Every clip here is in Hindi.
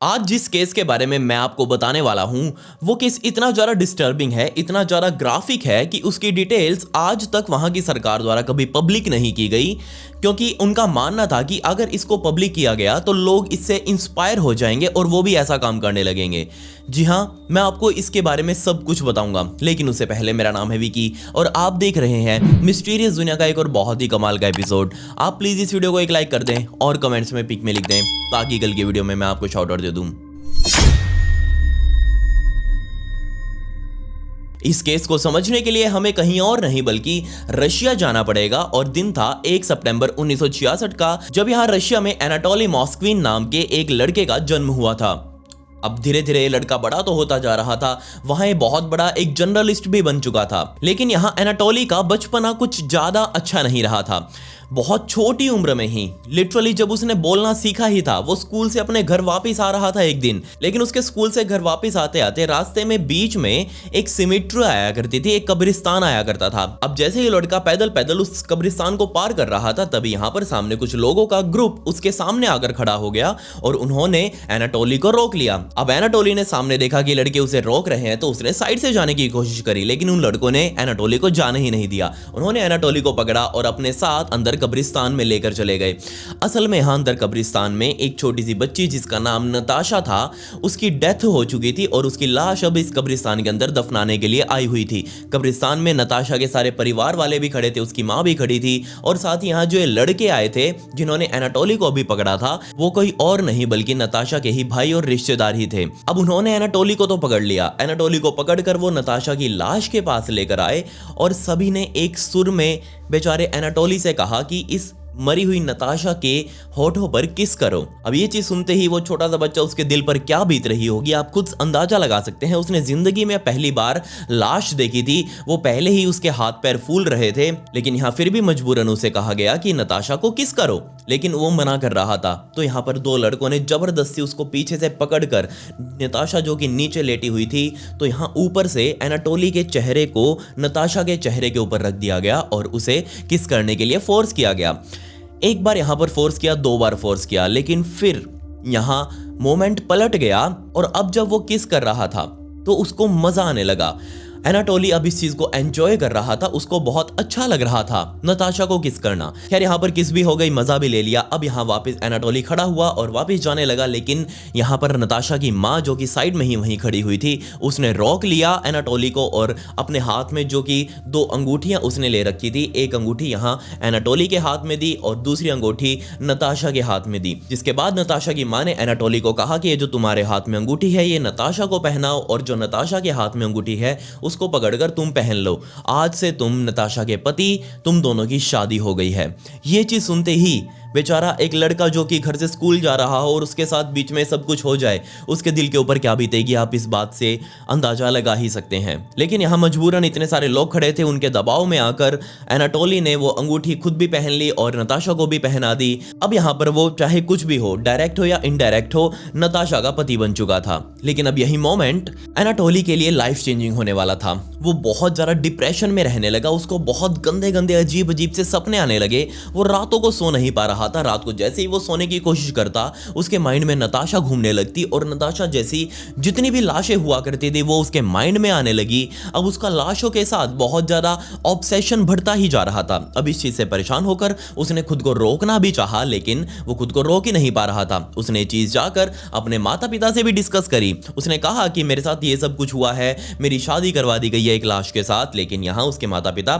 आज जिस केस के बारे में मैं आपको बताने वाला हूं वो केस इतना ज़्यादा डिस्टर्बिंग है, इतना ज़्यादा ग्राफिक है कि उसकी डिटेल्स आज तक वहां की सरकार द्वारा कभी पब्लिक नहीं की गई, क्योंकि उनका मानना था कि अगर इसको पब्लिक किया गया तो लोग इससे इंस्पायर हो जाएंगे और वो भी ऐसा काम करने लगेंगे। जी हाँ, मैं आपको इसके बारे में सब कुछ बताऊंगा, लेकिन उससे पहले मेरा नाम है विकी और आप देख रहे हैं मिस्टीरियस दुनिया का एक और बहुत ही कमाल का एपिसोड। आप प्लीज़ इस वीडियो को एक लाइक कर दें और कमेंट्स में पिक में लिख दें ताकि कल की वीडियो में मैं आपको शाउट आउट दे दूं। इस केस को समझने के लिए हमें कहीं और नहीं बल्कि रशिया जाना पड़ेगा और दिन था 1 सितंबर 1966 का, जब यहां रशिया में एनाटोली मॉस्क्विन नाम के एक लड़के का जन्म हुआ था। अब धीरे धीरे ये लड़का बड़ा तो होता जा रहा था, वहां ये बहुत बड़ा एक जर्नलिस्ट भी बन चुका था। लेकिन यहाँ एनाटोली का बचपना कुछ ज्यादा अच्छा नहीं रहा था। बहुत छोटी उम्र में ही, लिटरली जब उसने बोलना सीखा ही था, वो स्कूल से अपने घर वापस आ रहा था एक दिन। लेकिन उसके स्कूल से घर वापस आते आते रास्ते में बीच में एक सिमेट्री आया करती थी, एक कब्रिस्तान आया करता था। अब जैसे ही लड़का पैदल पैदल उस कब्रिस्तान को पार कर रहा था, तभी यहाँ पर सामने कुछ लोगों का ग्रुप उसके सामने आकर खड़ा हो गया और उन्होंने एनाटोली को रोक लिया। अब एनाटोली ने सामने देखा कि लड़के उसे रोक रहे हैं, तो उसने साइड से जाने की कोशिश करी, लेकिन उन लड़कों ने एनाटोली को जाने ही नहीं दिया। उन्होंने एनाटोली को पकड़ा और अपने साथ अंदर कब्रिस्तान में लेकर चले गए। असल में यहां अंदर कब्रिस्तान में एक छोटी सी बच्ची जिसका नाम नताशा था, उसकी डेथ हो चुकी थी और उसकी लाश अब इस कब्रिस्तान के अंदर दफनाने के लिए आई हुई थी। कब्रिस्तान में नताशा के सारे परिवार वाले भी खड़े थे, उसकी मां भी खड़ी थी और साथ ही यहां जो ये लड़के आए थे जिन्होंने एनाटोली को अभी पकड़ा था, वो कोई और नहीं बल्कि नताशा के ही भाई और रिश्तेदार ही थे। अब उन्होंने एनाटोली को तो पकड़ लिया। एनाटोली को पकड़कर वो नताशा की लाश के पास लेकर आए और सभी ने एक सुर में बेचारे एनाटोली से कहा कि इस मरी हुई नताशा के होठों पर किस करो। अब ये चीज सुनते ही वो छोटा सा बच्चा, उसके दिल पर क्या बीत रही होगी आप खुद अंदाजा लगा सकते हैं। उसने जिंदगी में पहली बार लाश देखी थी, वो पहले ही उसके हाथ पैर फूल रहे थे, लेकिन यहाँ फिर भी मजबूरन उसे कहा गया कि नताशा को किस करो, लेकिन वो मना कर रहा था। तो यहाँ पर दो लड़कों ने जबरदस्ती उसको पीछे से पकड़कर, नताशा जो कि नीचे लेटी हुई थी, तो यहाँ ऊपर से एनाटोली के चेहरे को नताशा के चेहरे के ऊपर रख दिया गया और उसे किस करने के लिए फोर्स किया गया। एक बार यहां पर फोर्स किया, दो बार फोर्स किया, लेकिन फिर यहां मोमेंट पलट गया और अब जब वो किस कर रहा था तो उसको मजा आने लगा। एनाटोली अब इस चीज को एंजॉय कर रहा था, उसको बहुत अच्छा लग रहा था नताशा को किस करना। खैर यहाँ पर किस भी हो गई, मजा भी ले लिया। अब यहाँ वापस एनाटोली खड़ा हुआ और वापस जाने लगा, लेकिन यहाँ पर नताशा की माँ जो कि साइड में ही वहीं खड़ी हुई थी, उसने रोक लिया एनाटोली को और अपने हाथ में जो कि दो अंगूठियां उसने ले रखी थी, एक अंगूठी यहाँ एनाटोली के हाथ में दी और दूसरी अंगूठी नताशा के हाथ में दी। जिसके बाद नताशा की माँ ने एनाटोली को कहा कि ये जो तुम्हारे हाथ में अंगूठी है ये नताशा को पहनाओ और जो नताशा के हाथ में अंगूठी है उसको पकड़कर तुम पहन लो। आज से तुम नताशा के पति, तुम दोनों की शादी हो गई है। ये चीज सुनते ही बेचारा एक लड़का जो कि घर से स्कूल जा रहा हो और उसके साथ बीच में सब कुछ हो जाए, उसके दिल के ऊपर क्या बीतेगी आप इस बात से अंदाजा लगा ही सकते हैं। लेकिन यहाँ मजबूरन इतने सारे लोग खड़े थे, उनके दबाव में आकर एनाटोली ने वो अंगूठी खुद भी पहन ली और नताशा को भी पहना दी। अब यहाँ पर वो चाहे कुछ भी हो, डायरेक्ट हो या इनडायरेक्ट हो, नताशा का पति बन चुका था। लेकिन अब यही मोमेंट एनाटोली के लिए लाइफ चेंजिंग होने वाला था। वो बहुत ज्यादा डिप्रेशन में रहने लगा, उसको बहुत गंदे गंदे अजीब अजीब से सपने आने लगे। वो रातों को सो नहीं पा रहा था। रात को जैसे ही वो सोने की कोशिश करता, उसके माइंड में नताशा घूमने लगती और नताशा जैसी जितनी भी लाशें हुआ करती थी वो उसके माइंड में आने लगी। अब उसका लाशों के साथ बहुत ज्यादा ऑब्सेशन बढ़ता ही जा रहा था। अब इस चीज से परेशान होकर उसने खुद को रोकना भी चाहा, लेकिन वो खुद को रोक ही नहीं पा रहा था। उसने ये चीज जाकर अपने माता पिता से भी डिस्कस करी। उसने कहा कि मेरे साथ ये सब कुछ हुआ है, मेरी शादी करवा दी गई है एक लाश के साथ। लेकिन यहाँ उसके माता पिता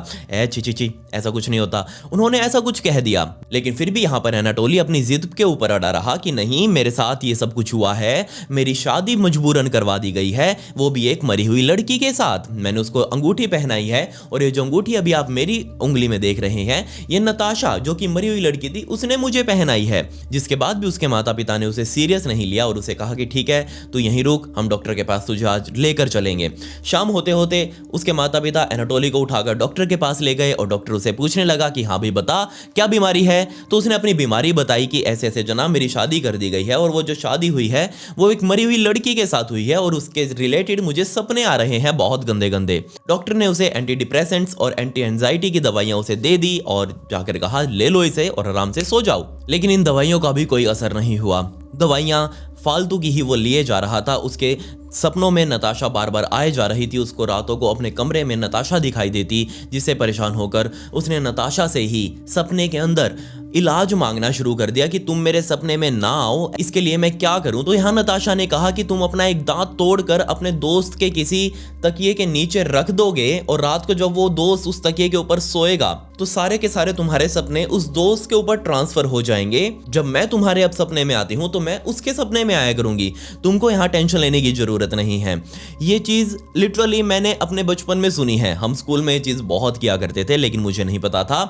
छी ऐसा कुछ नहीं होता, उन्होंने ऐसा कुछ कह दिया। लेकिन फिर भी यहाँ पर एनाटोली अपनी जिद के ऊपर अड़ा रहा कि नहीं, मेरे साथ ये सब कुछ हुआ है, मेरी शादी मजबूरन करवा दी गई है, वो भी एक मरी हुई लड़की के साथ। मैंने उसको अंगूठी पहनाई है और ये जो अंगूठी अभी आप मेरी उंगली में देख रहे हैं, ये नताशा जो कि मरी हुई लड़की थी उसने मुझे पहनाई है। जिसके बाद भी उसके माता पिता ने उसे सीरियस नहीं लिया और उसे कहा कि ठीक है तू यहीं रुक, हम डॉक्टर के पास तुझे आज लेकर चलेंगे। शाम होते होते उसके माता पिता एनाटोली को उठाकर डॉक्टर के पास ले गए और डॉक्टर उसे पूछने लगा कि हाँ भाई बता क्या बीमारी है। तो उसने अपनी बीमारी बताई कि ऐसे ऐसे जनाब मेरी शादी कर दी गई है और वो जो शादी हुई है वो एक मरी हुई लड़की के साथ हुई है और उसके रिलेटेड मुझे सपने आ रहे हैं बहुत गंदे गंदे। डॉक्टर ने उसे एंटी डिप्रेसेंट्स और एंटी एंजाइटी की दवाइयां उसे दे दी और जाकर कहा ले लो इसे और आराम से सो जाओ। लेकिन इन दवाइयों का भी कोई असर नहीं हुआ। दवाइयाँ फालतू की ही वो लिए जा रहा था। उसके सपनों में नताशा बार बार आए जा रही थी। उसको रातों को अपने कमरे में नताशा दिखाई देती, जिससे परेशान होकर उसने नताशा से ही सपने के अंदर इलाज मांगना शुरू कर दिया कि तुम मेरे सपने में ना आओ, इसके लिए मैं क्या करूं। तो यहाँ नताशा ने कहा कि तुम अपना एक दांत तोड़कर अपने दोस्त के किसी तकिए के नीचे रख दोगे और रात को जब वो दोस्त उस तकिए के ऊपर सोएगा तो सारे के सारे तुम्हारे सपने उस दोस्त के ऊपर ट्रांसफर हो जाएंगे। जब मैं तुम्हारे अब सपने में आती हूं तो मैं उसके सपने में आया करूंगी। तुमको यहाँ टेंशन लेने की जरूरत नहीं है। ये चीज लिटरली मैंने अपने बचपन में सुनी है। हम स्कूल में ये चीज बहुत किया करते थे, लेकिन मुझे नहीं पता था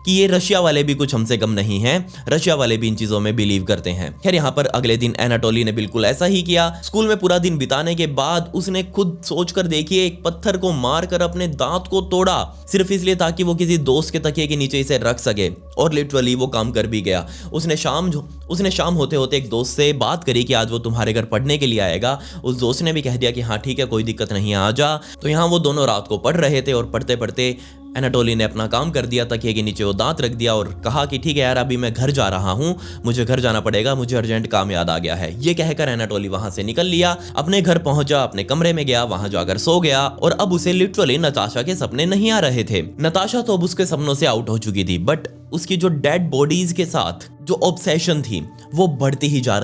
कि ये रशिया वाले भी कुछ हमसे कम नहीं है। रशिया वाले भी इन चीजों में बिलीव करते हैं। खैर यहाँ पर अगले दिन एनाटोली ने बिल्कुल ऐसा ही किया। स्कूल में पूरा दिन बिताने के बाद उसने खुद सोचकर देखिए एक पत्थर को मारकर अपने दांत को तोड़ा, सिर्फ इसलिए ताकि वो किसी दोस्त के तकिए के नीचे इसे रख सके। और लिटरली वो काम कर भी गया। उसने शाम होते होते एक दोस्त से बात करी कि आज वो तुम्हारे घर पढ़ने के लिए आएगा। उस दोस्त ने भी कह दिया कि हाँ ठीक है, कोई दिक्कत नहीं है, आ जा। तो यहाँ वो दोनों रात को पढ़ रहे थे और पढ़ते पढ़ते एनाटोली ने अपना काम कर दिया। तकिए के नीचे वो दांत रख दिया और कहा कि ठीक है यार, अभी मैं घर जा रहा हूँ, मुझे घर जाना पड़ेगा, मुझे अर्जेंट काम याद आ गया है। ये कहकर एनाटोली वहां से निकल लिया, अपने घर पहुंचा, अपने कमरे में गया, वहां जाकर सो गया। और अब उसे लिटरली नताशा के सपने नहीं आ रहे थे। नताशा तो अब उसके सपनों से आउट हो चुकी थी, बट उसकी जो डेड बॉडीज के साथ जो ऑब्सेशन थी वो बढ़ती ही जा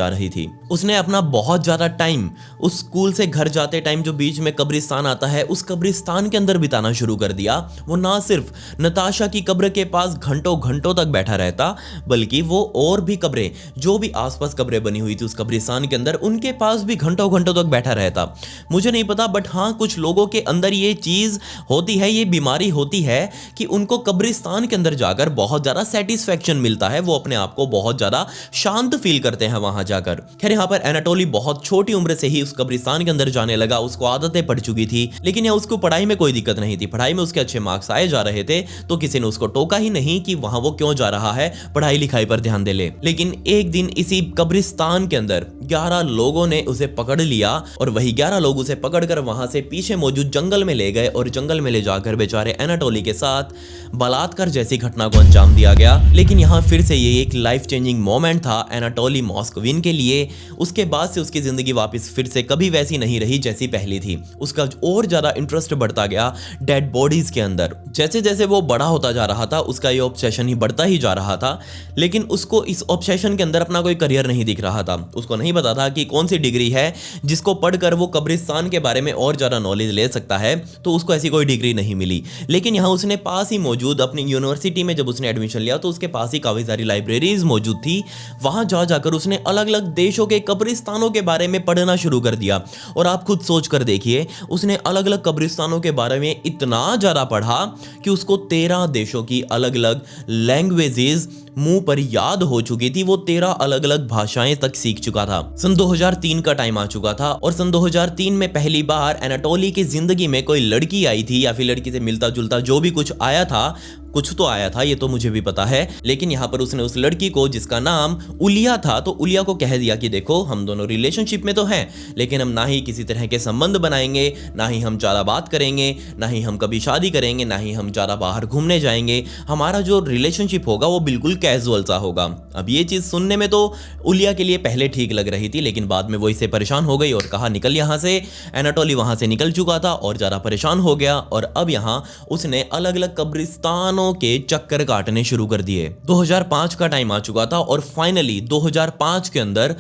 रही थी। उसने अपना बहुत ज्यादा टाइम उस स्कूल से घर जाते टाइम जो बीच में कब्रिस्तान आता है, उस कब्रिस्तान के अंदर बिताना शुरू कर दिया। वो ना सिर्फ नताशा की कब्र के पास घंटों घंटों तक बैठा रहता, बल्कि वो और भी कब्रें, जो भी आसपास कब्रें बनी हुई थी उस कब्रिस्तान के अंदर, उनके पास भी घंटों घंटों तक बैठा रहता। मुझे नहीं पता, बट हाँ कुछ लोगों के अंदर ये चीज होती है, ये बीमारी होती है कि उनको कब्रिस्तान के अंदर जाकर बहुत ज्यादा सेटिस्फेक्शन मिलता है। वो अपने आप को बहुत ज्यादा शांत फील करते हैं वहां जाकर। खैर यहाँ पर एनाटोली बहुत छोटी उम्र से ही उस कब्रिस्तान के अंदर जाने लगा। उसको आदतें पड़ चुकी थी, लेकिन यहाँ उसको पढ़ाई में कोई दिक्कत नहीं थी। पढ़ाई में उसके अच्छे मार्क्स आए जा रहे थे, तो किसी ने उसको टोका ही नहीं कि वहां वो क्यों जा रहा है, पढ़ाई लिखाई पर ध्यान दे ले। लेकिन एक दिन इसी कब्रिस्तान के अंदर 11 लोगों ने उसे पकड़ लिया और वही 11 लोग उसे पकड़कर वहां से पीछे मौजूद जंगल में ले गए और जंगल में ले जाकर बेचारे एनाटोली के साथ बलात्कार जैसी घटना को अंजाम दिया गया। लेकिन यहाँ फिर से ये एक लाइफ चेंजिंग मोमेंट था एनाटोली मॉस्कोविन के लिए। उसके बाद से उसकी जिंदगी वापस फिर से कभी वैसी नहीं रही जैसी पहली थी। उसका और ज्यादा इंटरेस्ट बढ़ता गया डेड बॉडीज के अंदर। जैसे जैसे वो बड़ा होता जा रहा था, उसका ये ऑब्सेशन ही बढ़ता ही जा रहा था। लेकिन उसको इस ऑब्सेशन के अंदर अपना कोई करियर नहीं दिख रहा था। उसको नहीं पता था कि कौन सी डिग्री है जिसको पढ़कर वो कब्रिस्तान के बारे में और ज्यादा नॉलेज ले सकता है। तो उसको ऐसी कोई डिग्री नहीं मिली। लेकिन यहाँ उसने पास ही मौजूद अपनी यूनिवर्सिटी में जब उसने एडमिशन लिया तो उसके पास ही काफी सारी लाइब्रेरीज मौजूद थी। वहां जाकर उसने अलग अलग देशों के कब्रिस्तानों के बारे में पढ़ना शुरू कर दिया। और आप खुद सोच कर देखिए, उसने अलग अलग कब्रिस्तानों के बारे में इतना ज्यादा पढ़ा कि उसको 13 देशों की अलग अलग लैंग्वेजेस मुंह पर याद हो चुकी थी। वो 13 अलग अलग भाषाएं तक सीख चुका था। सन 2003 का टाइम आ चुका था और सन 2003 में पहली बार एनाटोली की जिंदगी में कोई लड़की आई थी, या फिर लड़की से मिलता जुलता जो भी कुछ आया था, कुछ तो आया था, ये तो मुझे भी पता है। लेकिन यहाँ पर उसने उस लड़की को, जिसका नाम उलिया था, तो उलिया को कह दिया कि देखो हम दोनों रिलेशनशिप में तो हैं, लेकिन हम ना ही किसी तरह के संबंध बनाएंगे, ना ही हम ज्यादा बात करेंगे, ना ही हम कभी शादी करेंगे, ना ही हम ज्यादा बाहर घूमने जाएंगे। हमारा जो रिलेशनशिप होगा वो बिल्कुल कैजुअल सा होगा। अब ये चीज सुनने में तो उलिया के लिए पहले ठीक लग रही थी, लेकिन बाद में वो इससे परेशान हो गई और कहा निकल यहाँ से। एनाटोली वहां से निकल चुका था और ज्यादा परेशान हो गया और अब यहाँ उसने अलग अलग कब्रिस्तान के चक्कर काटने शुरू कर दिए। 2005 का टाइम आ चुका था और फाइनली 2005 के अंदर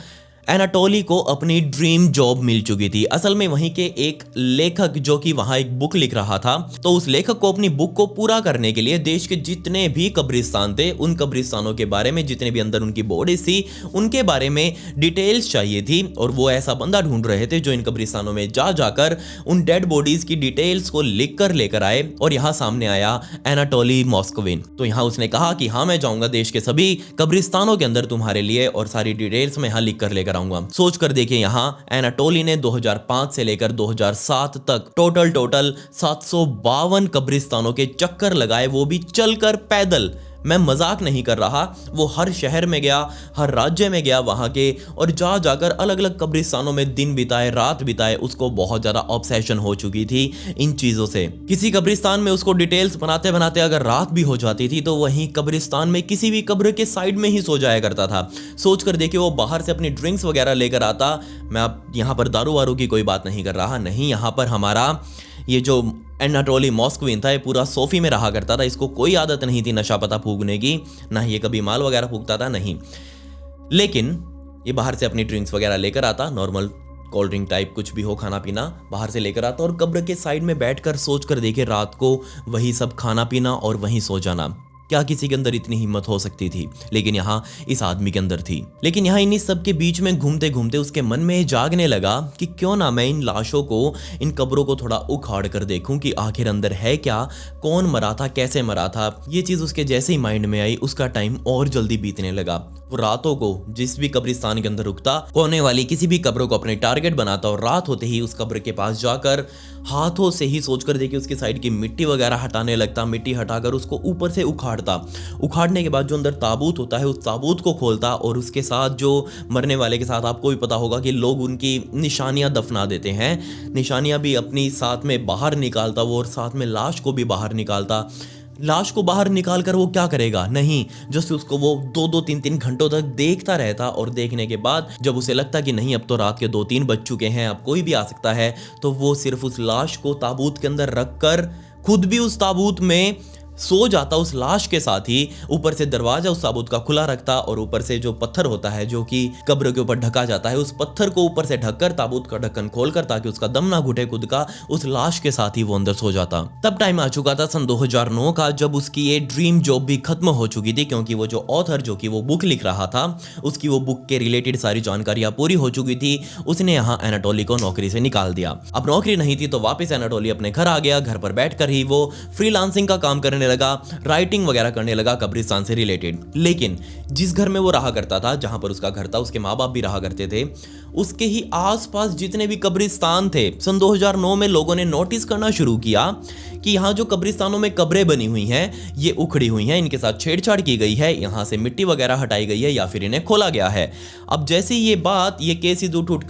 एनाटोली को अपनी ड्रीम जॉब मिल चुकी थी। असल में वहीं के एक लेखक जो कि वहां एक बुक लिख रहा था, तो उस लेखक को अपनी बुक को पूरा करने के लिए देश के जितने भी कब्रिस्तान थे, उन कब्रिस्तानों के बारे में, जितने भी अंदर उनकी बॉडीज थी, उनके बारे में डिटेल्स चाहिए थी। और वो ऐसा बंदा ढूंढ रहे थे जो इन कब्रिस्तानों में जाकर उन डेड बॉडीज की डिटेल्स को लिख कर लेकर आए। और यहाँ सामने आया एनाटोली मॉस्कोविन। तो यहाँ उसने कहा कि हाँ मैं जाऊंगा देश के सभी कब्रिस्तानों के अंदर तुम्हारे लिए और सारी डिटेल्स मैं यहाँ लिख कर लेकर आऊंगा। सोच कर देखिए, यहाँ एनाटोली ने 2005 से लेकर 2007 तक टोटल 752 कब्रिस्तानों के चक्कर लगाए, वो भी चलकर पैदल। मैं मजाक नहीं कर रहा। वो हर शहर में गया, हर राज्य में गया वहाँ के, और जा जाकर अलग अलग कब्रिस्तानों में दिन बिताए, रात बिताए। उसको बहुत ज़्यादा ऑब्सेशन हो चुकी थी इन चीज़ों से। किसी कब्रिस्तान में उसको डिटेल्स बनाते बनाते अगर रात भी हो जाती थी तो वहीं कब्रिस्तान में किसी भी कब्र के साइड में ही सो जाया करता था। सोच कर देखिए, वो बाहर से अपनी ड्रिंक्स वगैरह लेकर आता। मैं अब यहाँ पर दारू वारू की कोई बात नहीं कर रहा, नहीं, यहाँ पर हमारा ये जो एनाटोली मॉस्कविन था ये पूरा सोफी में रहा करता था। इसको कोई आदत नहीं थी नशा पता फूकने की, ना ये कभी माल वगैरह फूकता था, नहीं। लेकिन ये बाहर से अपनी ड्रिंक्स वगैरह लेकर आता, नॉर्मल कोल्ड ड्रिंक टाइप कुछ भी हो, खाना पीना बाहर से लेकर आता और कब्र के साइड में बैठकर सोच कर देखे रात को वही सब खाना पीना और वहीं सो जाना। क्या किसी के अंदर इतनी हिम्मत हो सकती थी? लेकिन यहाँ इस आदमी के अंदर थी। लेकिन यहाँ इन्हीं सब के बीच में घूमते घूमते उसके मन में जागने लगा कि क्यों ना मैं इन लाशों को, इन कब्रों को थोड़ा उखाड़ कर देखूं कि आखिर अंदर है क्या, कौन मरा था, कैसे मरा था। ये चीज़ उसके जैसे ही माइंड में आई, उसका टाइम और जल्दी बीतने लगा। वो रातों को जिस भी कब्रिस्तान के अंदर रुकता, कोने वाली किसी भी कब्र को अपने टारगेट बनाता और रात होते ही उस कब्र के पास जाकर हाथों से ही सोचकर देखिए उसकी साइड की मिट्टी वगैरह हटाने लगता। मिट्टी हटाकर उसको ऊपर से उखाड़ता। उखाड़ने के बाद जो अंदर ताबूत होता है उस ताबूत को खोलता और उसके साथ जो मरने वाले के साथ, आपको भी पता होगा कि लोग उनकी निशानियां दफना देते हैं, निशानियां भी अपनी साथ में बाहर निकालता वो, और साथ में लाश को भी बाहर निकालता। लाश को बाहर निकाल कर वो क्या करेगा? नहीं, जस्ट उसको वो 2-3 घंटों तक देखता रहता, और देखने के बाद जब उसे लगता कि नहीं अब तो रात के 2-3 बज चुके हैं, अब कोई भी आ सकता है, तो वो सिर्फ उस लाश को ताबूत के अंदर रखकर खुद भी उस ताबूत में सो जाता उस लाश के साथ ही। ऊपर से दरवाजा उस ताबूत का खुला रखता और ऊपर से जो पत्थर होता है जो कि कब्र के ऊपर ढका जाता है, उस पत्थर को ऊपर से ढककर ताबूत का ढक्कन खोलकर, ताकि उसका दम ना घुटे खुद का, उस लाश के साथ ही वो अंदर सो जाता। तब टाइम आ चुका था सन 2009 का, जब उसकी ये ड्रीम जॉब भी खत्म हो चुकी थी, क्योंकि वो जो ऑथर जो कि वो बुक लिख रहा था, उसकी वो बुक के रिलेटेड सारी जानकारियां पूरी हो चुकी थी। उसने यहाँ एनाटोली को नौकरी से निकाल दिया। अब नौकरी नहीं थी तो वापस एनाटोली अपने घर आ गया। घर पर बैठकर ही वो फ्रीलांसिंग का काम करने लगा, राइटिंग वगैरह करने लगा कब्रिस्तान से रिलेटेड। लेकिन जिस घर में वो रहा करता था, जहां पर उसका घर था, उसके माँ बाप भी रहा करते थे, उसके ही आसपास जितने भी कब्रिस्तान थे, सन 2009 में लोगों ने नोटिस करना शुरू किया कि यहाँ जो कब्रिस्तानों में कब्रें बनी हुई हैं ये उखड़ी हुई हैं, इनके साथ छेड़छाड़ की गई है, यहाँ से मिट्टी वगैरह हटाई गई है या फिर इन्हें खोला गया है। अब जैसे ये केसेस उठ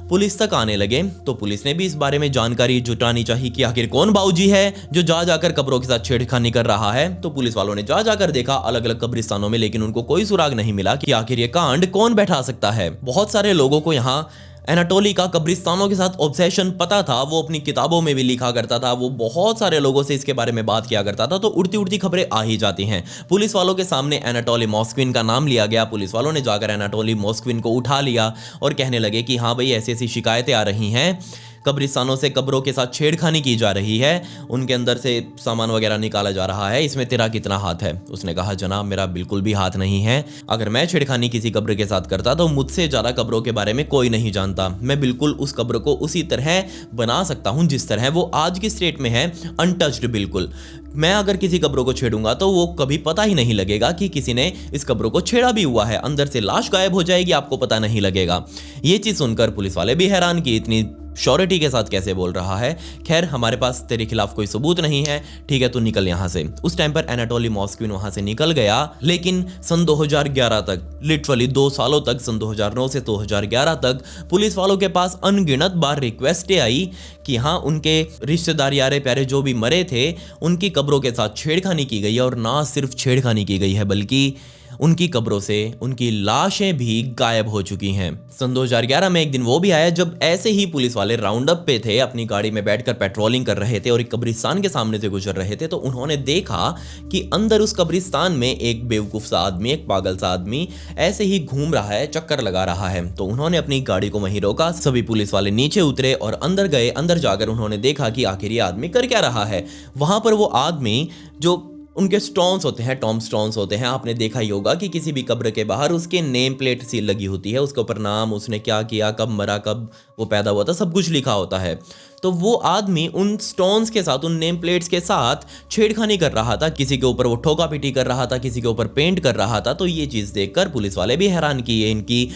पुलिस तक आने लगे तो पुलिस ने भी इस बारे में जानकारी जुटानी चाहिए कि आखिर कौन बाऊजी है जो जा जाकर कब्रों के साथ छेड़खानी कर रहा है। तो पुलिस वालों ने जा जाकर देखा अलग अलग कब्रिस्तानों में, लेकिन उनको कोई सुराग नहीं मिला कि आखिर ये कांड कौन बैठा सकता है। बहुत सारे लोगों को यहाँ एनाटोली का कब्रिस्तानों के साथ ऑब्सेशन पता था, वो अपनी किताबों में भी लिखा करता था, वो बहुत सारे लोगों से इसके बारे में बात किया करता था, तो उड़ती उड़ती खबरें आ ही जाती हैं। पुलिस वालों के सामने एनाटोली मॉस्कविन का नाम लिया गया। पुलिस वालों ने जाकर एनाटोली मॉस्कविन को उठा लिया और कहने लगे कि हाँ भाई, ऐसी ऐसी शिकायतें आ रही हैं, कब्रिस्तानों से कब्रों के साथ छेड़खानी की जा रही है, उनके अंदर से सामान वगैरह निकाला जा रहा है, इसमें तेरा कितना हाथ है? उसने कहा जनाब मेरा बिल्कुल भी हाथ नहीं है, अगर मैं छेड़खानी किसी कब्र के साथ करता तो मुझसे ज़्यादा कब्रों के बारे में कोई नहीं जानता। मैं बिल्कुल उस कब्र को उसी तरह बना सकता हूँ जिस तरह वो आज की स्टेट में है, अनटच्ड बिल्कुल। मैं अगर किसी कब्रों को छेड़ूंगा तो वो कभी पता ही नहीं लगेगा कि किसी ने इस कब्रों को छेड़ा भी हुआ है, अंदर से लाश गायब हो जाएगी, आपको पता नहीं लगेगा। ये चीज़ सुनकर पुलिस वाले भी हैरान कि इतनी श्योरिटी के साथ कैसे बोल रहा है। खैर, हमारे पास तेरे खिलाफ कोई सबूत नहीं है, ठीक है तू निकल यहाँ से। उस टाइम पर एनाटोली मॉस्कविन वहां से निकल गया, लेकिन सन 2011 तक, लिटरली 2 सालों तक, सन 2009 से 2011 तक पुलिस वालों के पास अनगिनत बार रिक्वेस्टें आई कि हाँ उनके रिश्तेदार यारे प्यारे जो भी मरे थे उनकी कब्रों के साथ छेड़खानी की गई है, और ना सिर्फ छेड़खानी की गई है बल्कि उनकी कब्रों से उनकी लाशें भी गायब हो चुकी हैं। सन 2011 में एक दिन वो भी आया जब ऐसे ही पुलिस वाले राउंड अप पे थे, अपनी गाड़ी में बैठकर पेट्रोलिंग कर रहे थे और एक कब्रिस्तान के सामने से गुजर रहे थे, तो उन्होंने देखा कि अंदर उस कब्रिस्तान में एक बेवकूफ़ सा आदमी, एक पागल सा आदमी ऐसे ही घूम रहा है, चक्कर लगा रहा है। तो उन्होंने अपनी गाड़ी को वहीं रोका, सभी पुलिस वाले नीचे उतरे और अंदर गए। अंदर जाकर उन्होंने देखा कि आखिर ये आदमी कर क्या रहा है। वहां पर वो आदमी जो उनके स्टोन्स होते हैं, टॉम स्टोन्स होते हैं, आपने देखा ही होगा कि किसी भी कब्र के बाहर उसके नेम प्लेट सी लगी होती है, उसके ऊपर नाम, उसने क्या किया, कब मरा, कब वो पैदा हुआ था, सब कुछ लिखा होता है। तो वो आदमी उन स्टोन्स के साथ, उन नेम प्लेट्स के साथ छेड़खानी कर रहा था, किसी के ऊपर वो ठोका पीटी कर रहा था, किसी के ऊपर पेंट कर रहा था। तो ये चीज़ देखकर पुलिस वाले भी हैरान कि ये इनकी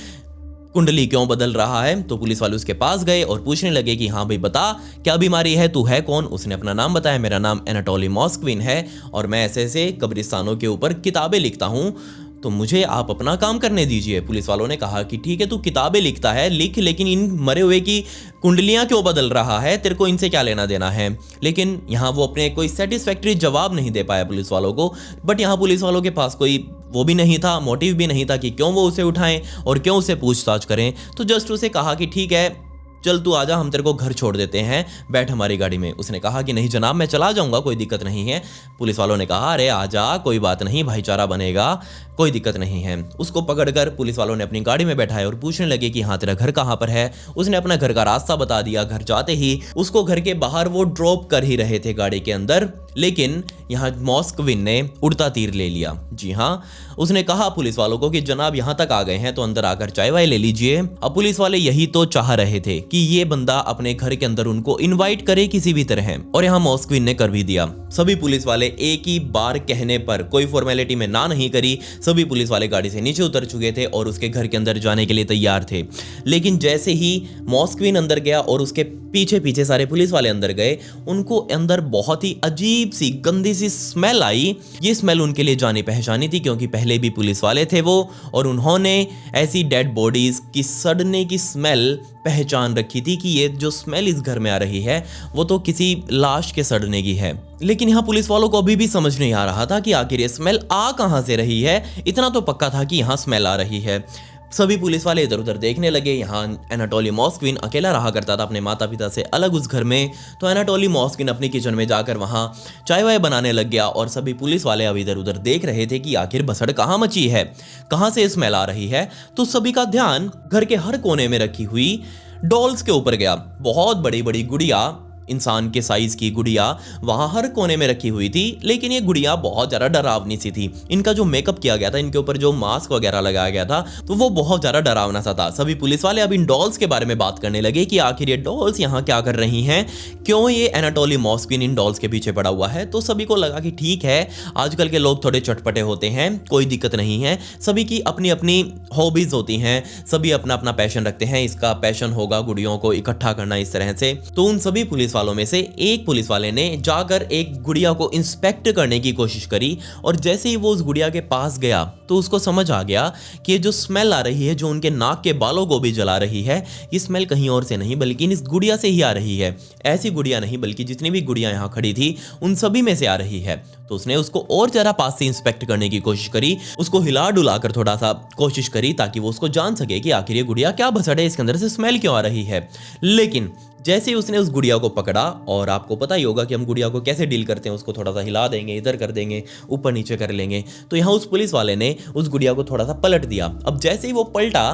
कुंडली क्यों बदल रहा है। तो पुलिस वाले उसके पास गए और पूछने लगे कि हाँ भाई बता क्या बीमारी है, तू है कौन। उसने अपना नाम बताया, मेरा नाम एनाटोली मॉस्क्विन है और मैं ऐसे ऐसे कब्रिस्तानों के ऊपर किताबें लिखता हूँ, तो मुझे आप अपना काम करने दीजिए। पुलिस वालों ने कहा कि ठीक है तू किताबें लिखता है लिख, लेकिन इन मरे हुए की कुंडलियां क्यों बदल रहा है, तेरे को इनसे क्या लेना देना है। लेकिन यहाँ वो अपने कोई सेटिस्फैक्ट्री जवाब नहीं दे पाया पुलिस वालों को। बट यहाँ पुलिस वालों के पास कोई वो भी नहीं था, मोटिव भी नहीं था कि क्यों वो उसे उठाएं और क्यों उसे पूछताछ करें। तो जस्ट उसे कहा कि ठीक है चल तू आजा, हम तेरे को घर छोड़ देते हैं, बैठ हमारी गाड़ी में। उसने कहा कि नहीं जनाब मैं चला जाऊंगा, कोई दिक्कत नहीं है। पुलिस वालों ने कहा अरे आजा, कोई बात नहीं, भाईचारा बनेगा, कोई दिक्कत नहीं है। उसको पकड़कर पुलिस वालों ने अपनी गाड़ी में बैठाया और पूछने लगे कि हाँ तेरा घर कहाँ पर है। उसने अपना घर का रास्ता बता दिया। घर जाते ही उसको घर के बाहर वो ड्रॉप कर ही रहे थे गाड़ी के अंदर, लेकिन यहाँ मॉस्क्विन ने उड़ता तीर ले लिया। जी हाँ, उसने कहा पुलिस वालों को कि जनाब यहाँ तक आ गए हैं तो अंदर आकर चाय वाय ले लीजिए। अब पुलिस वाले यही तो चाह रहे थे कि ये बंदा अपने घर के अंदर उनको इनवाइट करे किसी भी तरह, और यहाँ मॉस्क्विन ने कर भी दिया। सभी पुलिस वाले एक ही बार कहने पर, कोई फॉर्मेलिटी में ना नहीं करी, सभी पुलिस वाले गाड़ी से नीचे उतर चुके थे और उसके घर के अंदर जाने के लिए तैयार थे। लेकिन जैसे ही मॉस्क्विन अंदर गया और उसके पीछे पीछे सारे पुलिस वाले अंदर गए, उनको अंदर बहुत ही अजीब सी गंदी सी स्मेल आई। ये स्मेल उनके लिए जानी पहचानी थी क्योंकि पहले भी पुलिस वाले थे वो, और उन्होंने ऐसी डेड बॉडीज की सड़ने की स्मेल पहचान रखी थी कि ये जो स्मेल इस घर में आ रही है वो तो किसी लाश के सड़ने की है। लेकिन यहाँ पुलिस वालों को अभी भी समझ नहीं आ रहा था कि आखिर ये स्मेल आ कहां से रही है। इतना तो पक्का था कि यहाँ स्मेल आ रही है। सभी पुलिस वाले इधर उधर देखने लगे। यहाँ एनाटोली मॉस्क्विन अकेला रहा करता था अपने माता पिता से अलग उस घर में। तो एनाटोली मॉस्क्विन अपनी किचन में जाकर वहाँ चाय वाय बनाने लग गया और सभी पुलिस वाले अब इधर उधर देख रहे थे कि आखिर भसड़ कहाँ मची है, कहाँ से स्मेल आ रही है। तो सभी का ध्यान घर के हर कोने में रखी हुई डॉल्स के ऊपर गया। बहुत बड़ी बड़ी गुड़िया, इंसान के साइज की गुड़िया वहां हर कोने में रखी हुई थी। लेकिन ये गुड़िया बहुत ज्यादा डरावनी सी थी। इनका जो मेकअप किया गया था, इनके ऊपर जो मास्क वगैरह लगाया गया था, तो वो बहुत ज्यादा डरावना सा था। सभी पुलिस वाले अब इन डॉल्स के बारे में बात करने लगे कि आखिर ये डॉल्स यहाँ क्या कर रही हैं, क्यों ये एनाटोली मॉस्क्विन इन डॉल्स के पीछे पड़ा हुआ है। तो सभी को लगा कि ठीक है आजकल के लोग थोड़े चटपटे होते हैं, कोई दिक्कत नहीं है। सभी की अपनी अपनी हॉबीज होती हैं, सभी अपना अपना पैशन रखते हैं। इसका पैशन होगा गुड़ियों को इकट्ठा करना इस तरह से। तो उन सभी पुलिस वालों में से एक पुलिस वाले ने जाकर एक गुड़िया को इंस्पेक्ट करने की कोशिश करी, और जैसे ही वो उस गुड़िया के पास गया तो उसको समझ आ गया कि ये जो स्मेल आ रही है, जो उनके नाक के बालों को भी जला रही है, ये स्मेल कहीं और से नहीं बल्कि इस गुड़िया से ही आ रही है। ऐसी गुड़िया नहीं बल्कि जितनी भी गुड़िया यहाँ खड़ी थी उन सभी में से आ रही है। तो उसने उसको और जरा पास से इंस्पेक्ट करने की कोशिश करी, उसको हिला डुला कर थोड़ा सा कोशिश करी ताकि वो उसको जान सके कि आखिर ये गुड़िया क्या भसड़ है, इसके अंदर से स्मेल क्यों आ रही है। लेकिन जैसे ही उसने उस गुड़िया को पकड़ा, और आपको पता ही होगा कि हम गुड़िया को कैसे डील करते हैं, उसको थोड़ा सा हिला देंगे, इधर कर देंगे, ऊपर नीचे कर लेंगे। तो यहाँ उस पुलिस वाले ने उस गुड़िया को थोड़ा सा पलट दिया। अब जैसे ही वो पलटा,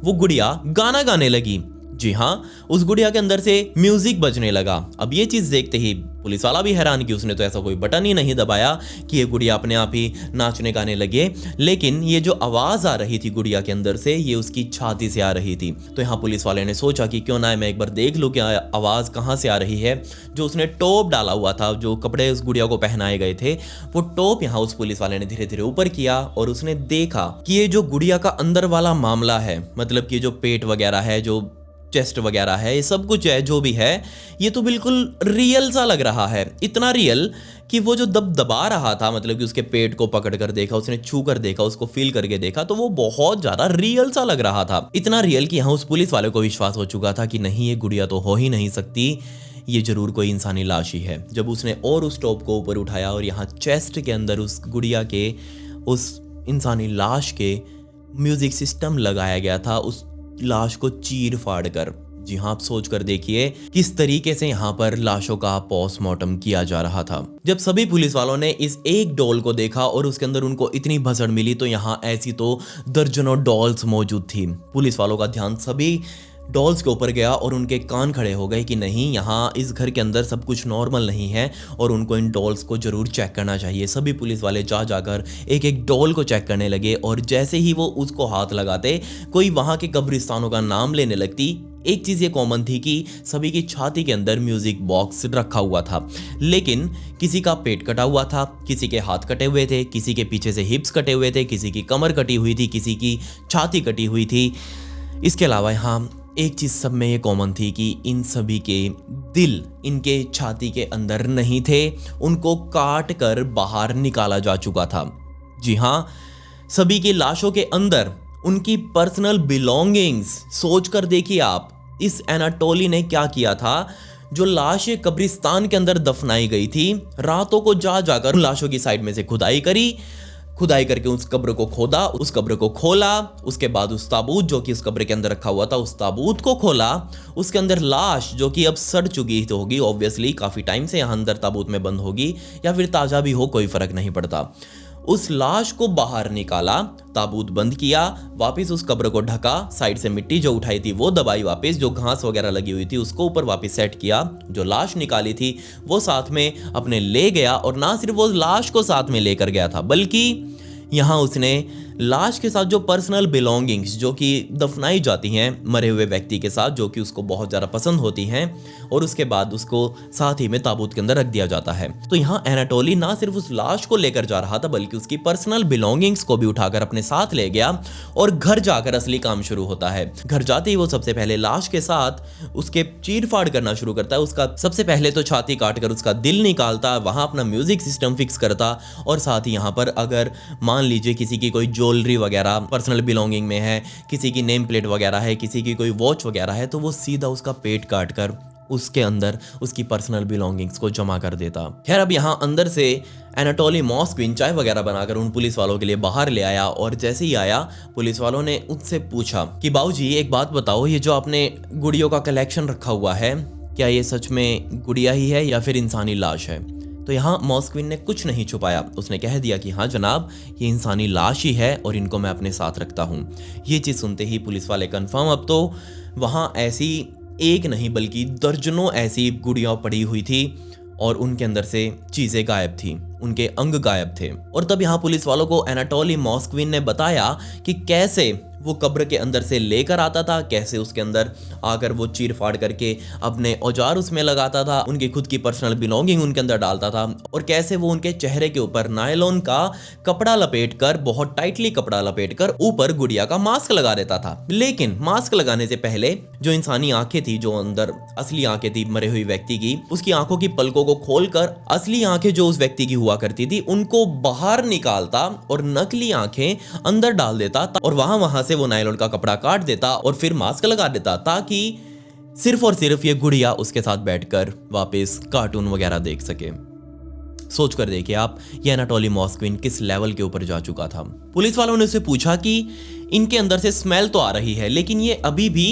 वो गुड़िया गाना गाने लगी। जी हाँ, उस गुड़िया के अंदर से म्यूजिक बजने लगा। अब ये चीज देखते ही पुलिस वाला भी हैरान कि उसने तो ऐसा कोई बटन ही नहीं दबाया कि ये गुड़िया अपने आप ही नाचने गाने लगे। लेकिन ये जो आवाज आ रही थी गुड़िया के अंदर से, ये उसकी छाती से आ रही थी। तो यहाँ पुलिस वाले ने सोचा कि क्यों ना मैं एक बार देख लूं कि आवाज कहाँ से आ रही है। जो उसने टॉप डाला हुआ था, जो कपड़े उस गुड़िया को पहनाए गए थे, वो टॉप यहाँ उस पुलिस वाले ने धीरे धीरे ऊपर किया और उसने देखा कि ये जो गुड़िया का अंदर वाला मामला है, मतलब कि जो पेट वगैरह है, जो चेस्ट वगैरह है, ये सब कुछ है जो भी है, ये तो बिल्कुल रियल सा लग रहा है। इतना रियल कि वो जो दबा रहा था, मतलब कि उसके पेट को पकड़ कर देखा, उसने छू कर देखा, उसको फील करके देखा, तो वो बहुत ज्यादा रियल सा लग रहा था। इतना रियल कि यहाँ उस पुलिस वाले को विश्वास हो चुका था कि नहीं ये गुड़िया तो हो ही नहीं सकती, ये जरूर कोई इंसानी लाश ही है। जब उसने और उस टॉप को ऊपर उठाया और यहाँ चेस्ट के अंदर उस गुड़िया के, उस इंसानी लाश के म्यूजिक सिस्टम लगाया गया था, उस लाश को चीर फाड़ कर। जी हाँ, आप सोच कर देखिए किस तरीके से यहाँ पर लाशों का पोस्टमार्टम किया जा रहा था। जब सभी पुलिस वालों ने इस एक डॉल को देखा और उसके अंदर उनको इतनी भसड़ मिली, तो यहाँ ऐसी तो दर्जनों डॉल्स मौजूद थी। पुलिस वालों का ध्यान सभी डॉल्स के ऊपर गया और उनके कान खड़े हो गए कि नहीं, यहाँ इस घर के अंदर सब कुछ नॉर्मल नहीं है और उनको इन डॉल्स को जरूर चेक करना चाहिए। सभी पुलिस वाले जाकर एक एक डॉल को चेक करने लगे, और जैसे ही वो उसको हाथ लगाते, कोई वहाँ के कब्रिस्तानों का नाम लेने लगती। एक चीज़ ये कॉमन थी कि सभी की छाती के अंदर म्यूजिक बॉक्स रखा हुआ था, लेकिन किसी का पेट कटा हुआ था, किसी के हाथ कटे हुए थे, किसी के पीछे से हिप्स कटे हुए थे, किसी की कमर कटी हुई थी, किसी की छाती कटी हुई थी। इसके अलावा यहाँ एक चीज सब में ये कॉमन थी कि इन सभी के दिल इनके छाती के अंदर नहीं थे, उनको काट कर बाहर निकाला जा चुका था। जी हाँ, सभी की लाशों के अंदर उनकी पर्सनल बिलोंगिंग्स। सोच कर देखिए आप, इस एनाटोली ने क्या किया था। जो लाशें कब्रिस्तान के अंदर दफनाई गई थी, रातों को जा जाकर लाशों की साइड में से खुदाई करी, खुदाई करके उस कब्र को खोदा, उस कब्र को खोला, उसके बाद उस ताबूत जो कि उस कब्र के अंदर रखा हुआ था, उस ताबूत को खोला, उसके अंदर लाश जो कि अब सड़ चुकी होगी, ऑब्वियसली काफ़ी टाइम से यहाँ अंदर ताबूत में बंद होगी, या फिर ताज़ा भी हो, कोई फ़र्क नहीं पड़ता। उस लाश को बाहर निकाला, ताबूत बंद किया, वापस उस कब्र को ढका, साइड से मिट्टी जो उठाई थी वो दबाई, वापस जो घास वगैरह लगी हुई थी उसको ऊपर वापस सेट किया, जो लाश निकाली थी वो साथ में अपने ले गया, और ना सिर्फ वो लाश को साथ में लेकर गया था, बल्कि यहाँ उसने लाश के साथ जो पर्सनल बिलोंगिंग्स जो कि दफनाई जाती हैं मरे हुए व्यक्ति के साथ, जो कि उसको बहुत ज़्यादा पसंद होती हैं, और उसके बाद उसको साथ ही में ताबूत के अंदर रख दिया जाता है। तो यहाँ एनाटोली ना सिर्फ उस लाश को लेकर जा रहा था, बल्कि उसकी पर्सनल बिलोंगिंग्स को भी उठाकर अपने साथ ले गया, और घर जाकर असली काम शुरू होता है। घर जाते ही वो सबसे पहले लाश के साथ उसके चीर फाड़ करना शुरू करता है। उसका सबसे पहले तो छाती काट कर उसका दिल निकालता, वहाँ अपना म्यूजिक सिस्टम फिक्स करता, और साथ ही यहाँ पर अगर मान लीजिए किसी की कोई ज्वेलरी वगैरह पर्सनल बिलोंगिंग में है, किसी की नेम प्लेट वगैरह है, किसी की कोई वॉच वगैरह है, तो वो सीधा उसका पेट काट कर उसके अंदर उसकी पर्सनल बिलोंगिंग्स को जमा कर देता। खैर, अब यहाँ अंदर से एनाटोली मॉस्क्विन चाय वगैरह बनाकर उन पुलिस वालों के लिए बाहर ले आया, और जैसे ही आया पुलिस वालों ने उससे पूछा कि बाबूजी एक बात बताओ, ये जो आपने गुड़ियों का कलेक्शन रखा हुआ है, क्या ये सच में गुड़िया ही है या फिर इंसानी लाश है? तो यहाँ मॉस्क्विन ने कुछ नहीं छुपाया, उसने कह दिया कि हाँ जनाब, ये इंसानी लाश ही है और इनको मैं अपने साथ रखता हूँ। ये चीज़ सुनते ही पुलिस वाले कंफर्म। अब तो वहाँ ऐसी एक नहीं बल्कि दर्जनों ऐसी गुड़ियाँ पड़ी हुई थी, और उनके अंदर से चीज़ें गायब थी, उनके अंग गायब थे। और तब यहाँ पुलिस वालों को एनाटोली मॉस्क्विन ने बताया कि कैसे वो कब्र के अंदर से लेकर आता था, कैसे उसके अंदर आकर वो चीर फाड़ करके अपने औजार उसमें लगाता था, उनकी खुद की पर्सनल बिलोंगिंग उनके अंदर डालता था, और कैसे वो उनके चेहरे के ऊपर नायलॉन का कपड़ा लपेट कर, बहुत टाइटली कपड़ा लपेट कर ऊपर गुड़िया का मास्क लगा देता था। लेकिन मास्क लगाने से पहले जो इंसानी आंखें थी, जो अंदर असली आंखें थी मरे हुए व्यक्ति की, उसकी आंखों की पलकों को खोलकर असली आंखें जो उस व्यक्ति की हुआ करती थी उनको बाहर निकालता और नकली आंखें अंदर डाल देता, और वहां से वो नायलॉन का कपड़ा काट देता और फिर मास्क लगा देता, ताकि सिर्फ और सिर्फ ये गुड़िया उसके साथ बैठकर वापस कार्टून वगैरह देख सके। सोच कर देखिए आप, ये एनाटोली मॉस्क्विन किस लेवल के ऊपर जा चुका था। पुलिस वालों ने उससे पूछा कि इनके अंदर से स्मेल तो आ रही है, लेकिन ये अभी भी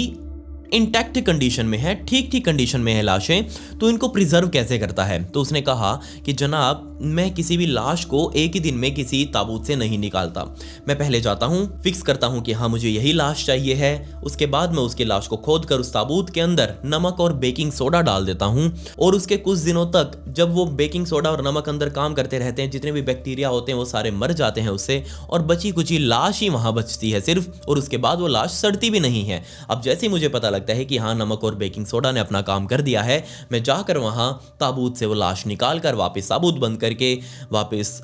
इंटैक्ट कंडीशन में है, ठीक ठीक कंडीशन में है लाशें, तो इनको प्रिजर्व कैसे करता है? तो उसने कहा कि जनाब, मैं किसी भी लाश को एक ही दिन में किसी ताबूत से नहीं निकालता। मैं पहले जाता हूँ, फिक्स करता हूँ कि हाँ मुझे यही लाश चाहिए है, उसके बाद मैं उसकी लाश को खोद कर उस ताबूत के अंदर नमक और बेकिंग सोडा डाल देता हूँ, और उसके कुछ दिनों तक जब वो बेकिंग सोडा और नमक अंदर काम करते रहते हैं, जितने भी बैक्टीरिया होते हैं वो सारे मर जाते हैं उससे, और बची कुची लाश ही वहाँ बचती है सिर्फ, और उसके बाद वो लाश सड़ती भी नहीं है। अब जैसे ही मुझे पता लगता है कि हाँ नमक और बेकिंग सोडा ने अपना काम कर दिया है, मैं जाकर वहाँ ताबूत से वो लाश निकाल कर वापस ताबूत बंद करके, वापस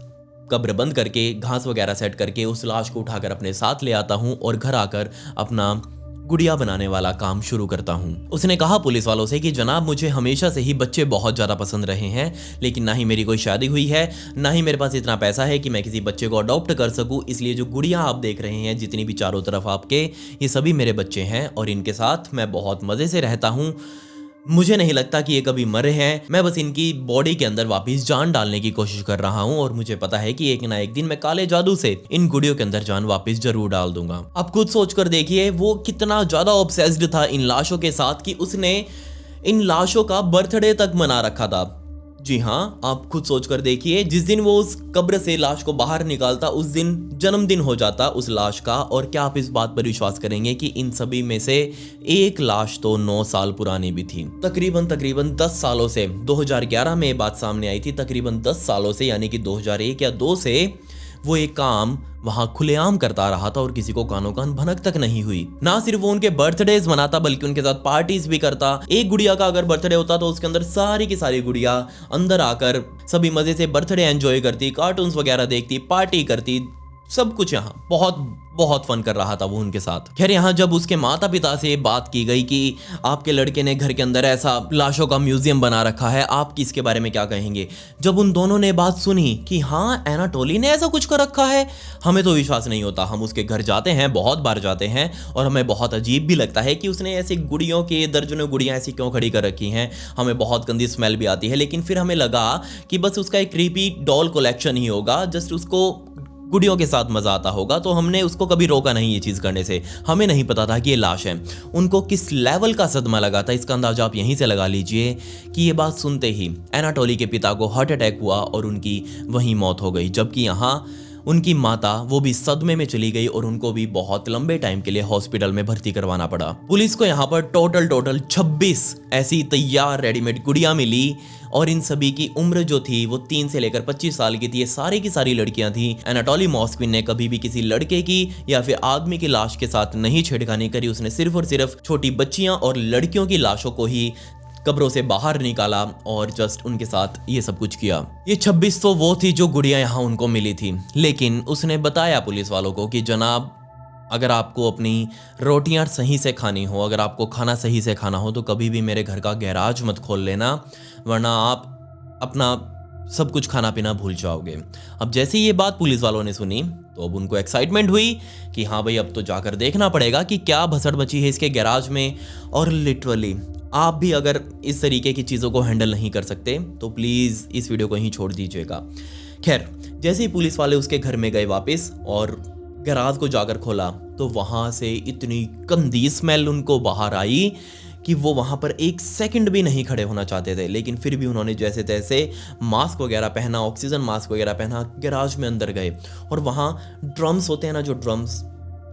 कब्र बंद करके, घास वगैरह सेट करके उस लाश को उठाकर अपने साथ ले आता हूँ, और घर आकर अपना गुड़िया बनाने वाला काम शुरू करता हूँ। उसने कहा पुलिस वालों से कि जनाब, मुझे हमेशा से ही बच्चे बहुत ज़्यादा पसंद रहे हैं, लेकिन ना ही मेरी कोई शादी हुई है, ना ही मेरे पास इतना पैसा है कि मैं किसी बच्चे को अडॉप्ट कर सकूँ, इसलिए जो गुड़िया आप देख रहे हैं जितनी भी चारों तरफ आपके, ये सभी मेरे बच्चे हैं, और इनके साथ मैं बहुत मज़े से रहता हूँ। मुझे नहीं लगता कि ये कभी मरे हैं, मैं बस इनकी बॉडी के अंदर वापस जान डालने की कोशिश कर रहा हूँ, और मुझे पता है कि एक ना एक दिन मैं काले जादू से इन गुड़ियों के अंदर जान वापस जरूर डाल दूंगा। अब खुद सोचकर देखिए वो कितना ज्यादा ऑब्सेस्ड था इन लाशों के साथ कि उसने इन लाशों का बर्थडे तक मना रखा था। जी हाँ, आप खुद सोचकर देखिए, जिस दिन वो उस कब्र से लाश को बाहर निकालता उस दिन जन्मदिन हो जाता उस लाश का, और क्या आप इस बात पर विश्वास करेंगे कि इन सभी में से एक लाश तो 9 साल पुरानी भी थी। तकरीबन 10 सालों से, 2011 में ये बात सामने आई थी, तकरीबन 10 सालों से यानी कि 2001 या 2 से वो एक काम वहां खुलेआम करता रहा था, और किसी को कानों कान भनक तक नहीं हुई। ना सिर्फ वो उनके बर्थडेज मनाता बल्कि उनके साथ पार्टीज भी करता। एक गुड़िया का अगर बर्थडे होता तो उसके अंदर सारी की सारी गुड़िया अंदर आकर सभी मजे से बर्थडे एंजॉय करती, कार्टून्स वगैरह देखती, पार्टी करती, सब कुछ यहाँ बहुत बहुत फन कर रहा था वो उनके साथ। खैर यहाँ जब उसके माता पिता से बात की गई कि आपके लड़के ने घर के अंदर ऐसा लाशों का म्यूजियम बना रखा है, आप इसके बारे में क्या कहेंगे, जब उन दोनों ने बात सुनी कि हाँ एनाटोली ने ऐसा कुछ कर रखा है, हमें तो विश्वास नहीं होता। हम उसके घर जाते हैं, बहुत बार जाते हैं, और हमें बहुत अजीब भी लगता है कि उसने ऐसी गुड़ियों के दर्जनों गुड़ियाँ ऐसी क्यों खड़ी कर रखी हैं, हमें बहुत गंदी स्मेल भी आती है। लेकिन फिर हमें लगा कि बस उसका एक क्रीपी डॉल कलेक्शन ही होगा, जस्ट उसको गुड़ियों के साथ मजा आता होगा, तो हमने उसको कभी रोका नहीं ये चीज़ करने से। हमें नहीं पता था कि ये लाश है। उनको किस लेवल का सदमा लगा था इसका अंदाजा आप यहीं से लगा लीजिए कि ये बात सुनते ही एनाटोली के पिता को हार्ट अटैक हुआ और उनकी वहीं मौत हो गई, जबकि यहाँ उनकी माता वो भी सदमे में चली गई और उनको भी बहुत लंबे टाइम के लिए हॉस्पिटल में भर्ती करवाना पड़ा। पुलिस को यहाँ पर टोटल 26 ऐसी तैयार रेडीमेड गुड़ियाँ मिली और इन सभी की उम्र जो थी वो 3 से लेकर 25 साल की थी। ये सारी की सारी लड़कियां थी। एनाटोली मॉस्क्विन ने कभी भी किसी लड़के की या फिर आदमी की लाश के साथ नहीं छेड़खानी करी। उसने सिर्फ और सिर्फ छोटी बच्चियां और लड़कियों की लाशों को ही कब्रों से बाहर निकाला और जस्ट उनके साथ ये सब कुछ किया। ये 26 तो वो थी जो गुड़ियां यहाँ उनको मिली थी, लेकिन उसने बताया पुलिस वालों को कि जनाब अगर आपको अपनी रोटियां सही से खानी हो, अगर आपको खाना सही से खाना हो तो कभी भी मेरे घर का गैराज मत खोल लेना, वरना आप अपना सब कुछ खाना पीना भूल जाओगे। अब जैसे ये बात पुलिस वालों ने सुनी तो अब उनको एक्साइटमेंट हुई कि हाँ भाई अब तो जाकर देखना पड़ेगा कि क्या भसड़ मची है इसके गैराज में। और लिटरली आप भी अगर इस तरीके की चीज़ों को हैंडल नहीं कर सकते तो प्लीज़ इस वीडियो को ही छोड़ दीजिएगा। खैर जैसे ही पुलिस वाले उसके घर में गए वापस और गैराज को जाकर खोला तो वहाँ से इतनी गंदी स्मेल उनको बाहर आई कि वो वहाँ पर एक सेकंड भी नहीं खड़े होना चाहते थे। लेकिन फिर भी उन्होंने जैसे तैसे मास्क वगैरह पहना, ऑक्सीजन मास्क वगैरह पहना, गैराज में अंदर गए और वहाँ ड्रम्स होते हैं ना, जो ड्रम्स,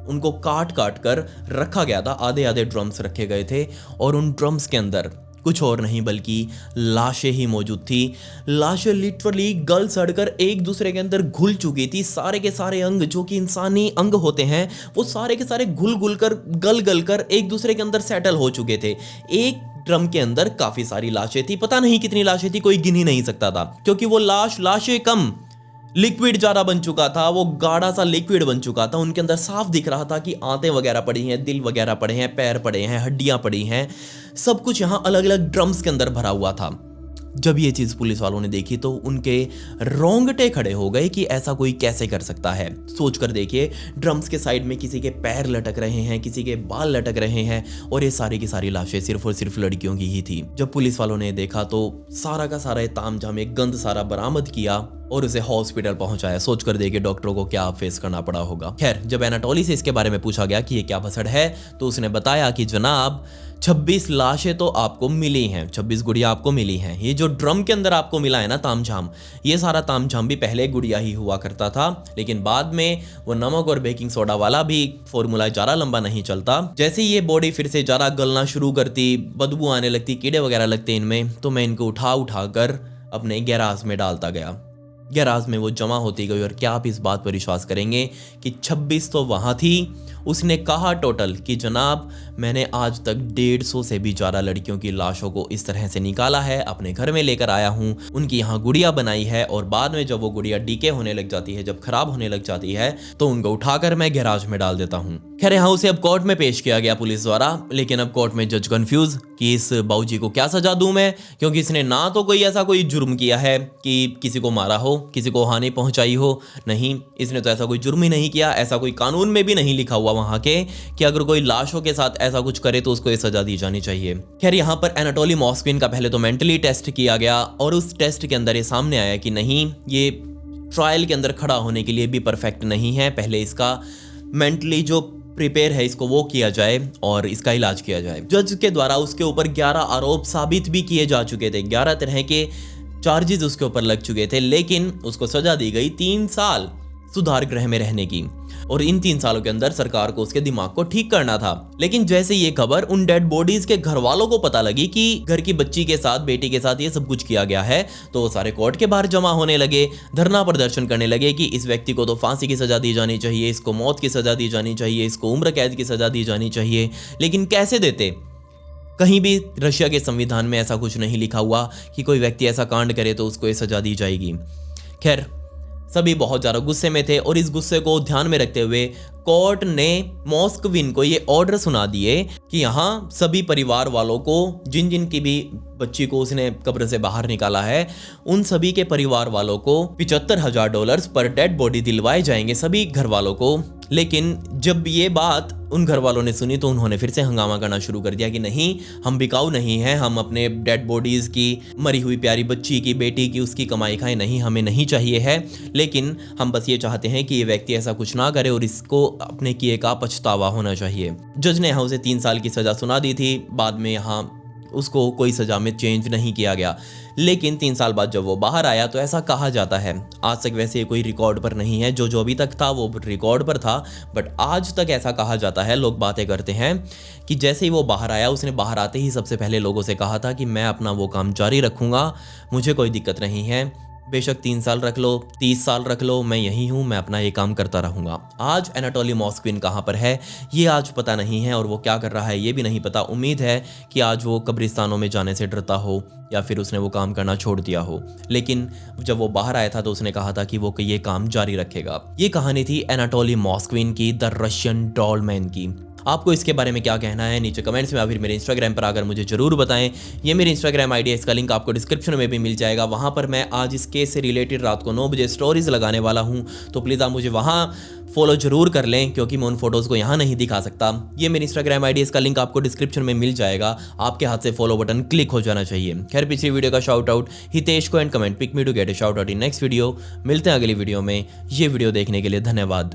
उनको काट काट कर रखा गया था। आधे आधे ड्रम्स रखे गए थे और उन ड्रम्स के अंदर कुछ और नहीं बल्कि लाशें ही मौजूद थी। लाशें लिटरली गल सड़कर एक दूसरे के अंदर घुल चुकी थी। सारे के सारे अंग जो कि इंसानी अंग होते हैं वो सारे के सारे घुल कर गल कर एक दूसरे के अंदर सेटल हो चुके थे। एक ड्रम के अंदर काफी सारी लाशें थी, पता नहीं कितनी लाशें थी, कोई गिन ही नहीं सकता था, क्योंकि वो लाशें कम, लिक्विड ज़्यादा बन चुका था। वो गाढ़ा सा लिक्विड बन चुका था। उनके अंदर साफ दिख रहा था कि आंतें वगैरह पड़ी हैं, दिल वगैरह पड़े हैं, पैर पड़े हैं, हड्डियां पड़ी हैं, सब कुछ यहाँ अलग अलग ड्रम्स के अंदर भरा हुआ था। जब ये चीज़ पुलिस वालों ने देखी तो उनके रोंगटे खड़े हो गए कि ऐसा कोई कैसे कर सकता है। सोच कर देखिए, ड्रम्स के साइड में किसी के पैर लटक रहे हैं, किसी के बाल लटक रहे हैं और ये सारी की सारी लाशें सिर्फ और सिर्फ लड़कियों की ही थी। जब पुलिस वालों ने देखा तो सारा का सारा तामझाम, एक गंद सारा बरामद किया और उसे हॉस्पिटल पहुंचाया। सोच कर देखिए डॉक्टरों को क्या फेस करना पड़ा होगा। खैर जब एनाटोली से इसके बारे में पूछा गया कि ये क्या भसड़ है तो उसने बताया कि जनाब 26 लाशें तो आपको मिली हैं, 26 गुड़िया आपको मिली हैं। ये जो ड्रम के अंदर आपको मिला है ना तामझाम, ये सारा तामझाम भी पहले गुड़िया ही हुआ करता था, लेकिन बाद में वो नमक और बेकिंग सोडा वाला भी फॉर्मूला ज़्यादा लंबा नहीं चलता। जैसे ये बॉडी फिर से ज़्यादा गलना शुरू करती, बदबू आने लगती, कीड़े वगैरह लगते इनमें, तो मैं इनको उठा कर अपने गैराज में डालता गया। गैराज में वो जमा होती गई और क्या आप इस बात पर विश्वास करेंगे कि 26 तो वहाँ थी। उसने कहा टोटल कि जनाब मैंने आज तक 150 से भी ज़्यादा लड़कियों की लाशों को इस तरह से निकाला है, अपने घर में लेकर आया हूँ, उनकी यहाँ गुड़िया बनाई है और बाद में जब वो गुड़िया डीके होने लग जाती है, जब खराब होने लग जाती है तो उनको उठाकर मैं गैराज में डाल देता हूँ। खैर यहाँ उसे अब कोर्ट में पेश किया गया पुलिस द्वारा, लेकिन अब कोर्ट में जज कंफ्यूज कि इस बाऊजी को क्या सजा दूं मैं, क्योंकि इसने ना तो कोई ऐसा कोई जुर्म किया है कि किसी को मारा हो, किसी को हानि पहुंचाई हो, नहीं, इसने तो ऐसा कोई जुर्म ही नहीं किया। ऐसा कोई कानून में भी नहीं लिखा हुआ वहां के कि अगर कोई लाशों के साथ ऐसा कुछ करे तो उसको ये सजा दी जानी चाहिए। खैर यहाँ पर एनाटोली मॉस्क्विन का पहले तो मेंटली टेस्ट किया गया और उस टेस्ट के अंदर ये सामने आया कि नहीं, ये ट्रायल के अंदर खड़ा होने के लिए भी परफेक्ट नहीं है। पहले इसका मेंटली जो प्रिपेयर है इसको वो किया जाए और इसका इलाज किया जाए। जज के द्वारा उसके ऊपर 11 आरोप साबित भी किए जा चुके थे, 11 तरह के चार्जेस उसके ऊपर लग चुके थे, लेकिन उसको सजा दी गई 3 साल सुधार गृह में रहने की और इन 3 सालों के अंदर सरकार को उसके दिमाग को ठीक करना था। लेकिन जैसे ये खबर उन डेड बॉडीज के घर वालों को पता लगी कि घर की बच्ची के साथ, बेटी के साथ ये सब कुछ किया गया है, तो वो सारे कोर्ट के बाहर जमा होने लगे, धरना प्रदर्शन करने लगे कि इस व्यक्ति को तो फांसी की सजा दी जानी चाहिए, इसको मौत की सजा दी जानी चाहिए, इसको उम्र कैद की सजा दी जानी चाहिए। लेकिन कैसे देते? कहीं भी रशिया के संविधान में ऐसा कुछ नहीं लिखा हुआ कि कोई व्यक्ति ऐसा कांड करे तो उसको ये सजा दी जाएगी। खैर सभी बहुत ज़्यादा गुस्से में थे और इस गुस्से को ध्यान में रखते हुए कोर्ट ने मॉस्कविन को ये ऑर्डर सुना दिए कि यहाँ सभी परिवार वालों को जिन जिन की भी बच्ची को उसने कब्र से बाहर निकाला है उन सभी के परिवार वालों को $75,000 पर डेड बॉडी दिलवाए जाएंगे सभी घर वालों को। लेकिन जब ये बात उन घर वालों ने सुनी तो उन्होंने फिर से हंगामा करना शुरू कर दिया कि नहीं, हम बिकाऊ नहीं हैं, हम अपने डेड बॉडीज़ की, मरी हुई प्यारी बच्ची की, बेटी की, उसकी कमाई खाएं नहीं, हमें नहीं चाहिए है, लेकिन हम बस ये चाहते हैं कि ये व्यक्ति ऐसा कुछ ना करे और इसको अपने किए का पछतावा होना चाहिए। जज ने यहाँ उसे 3 साल की सज़ा सुना दी थी। बाद में यहाँ उसको कोई सज़ा में चेंज नहीं किया गया, लेकिन 3 साल बाद जब वो बाहर आया तो ऐसा कहा जाता है, आज तक वैसे कोई रिकॉर्ड पर नहीं है, जो अभी तक था वो रिकॉर्ड पर था, बट आज तक ऐसा कहा जाता है, लोग बातें करते हैं कि जैसे ही वो बाहर आया उसने बाहर आते ही सबसे पहले लोगों से कहा था कि मैं अपना वो काम जारी रखूँगा, मुझे कोई दिक्कत नहीं है, बेशक 3 साल रख लो, 30 साल रख लो, मैं यहीं हूँ, मैं अपना ये काम करता रहूँगा। आज एनाटोली मॉस्कविन कहाँ पर है ये आज पता नहीं है और वो क्या कर रहा है ये भी नहीं पता। उम्मीद है कि आज वो कब्रिस्तानों में जाने से डरता हो या फिर उसने वो काम करना छोड़ दिया हो, लेकिन जब वो बाहर आया था तो उसने कहा था कि वो ये काम जारी रखेगा। ये कहानी थी एनाटोली मॉस्कविन की, द रशियन डॉल मैन की। आपको इसके बारे में क्या कहना है नीचे कमेंट्स में या फिर मेरे इंस्टाग्राम पर आकर मुझे जरूर बताएं। ये मेरी इंस्टाग्राम आईडी है, इसका लिंक आपको डिस्क्रिप्शन में भी मिल जाएगा। वहाँ पर मैं आज इस केस से रिलेटेड रात को 9 बजे स्टोरीज लगाने वाला हूँ, तो प्लीज़ आप मुझे वहाँ फॉलो जरूर कर लें क्योंकि मैं उन फोटोज़ को यहाँ नहीं दिखा सकता। ये मेरी इंस्टाग्राम आईडी, इसका लिंक आपको डिस्क्रिप्शन में मिल जाएगा। आपके हाथ से फॉलो बटन क्लिक हो जाना चाहिए। खैर, पिछली वीडियो का शाउट आउट हितेश को and comment pick me to get a shout out in next video. मिलते हैं अगली वीडियो में। ये वीडियो देखने के लिए धन्यवाद।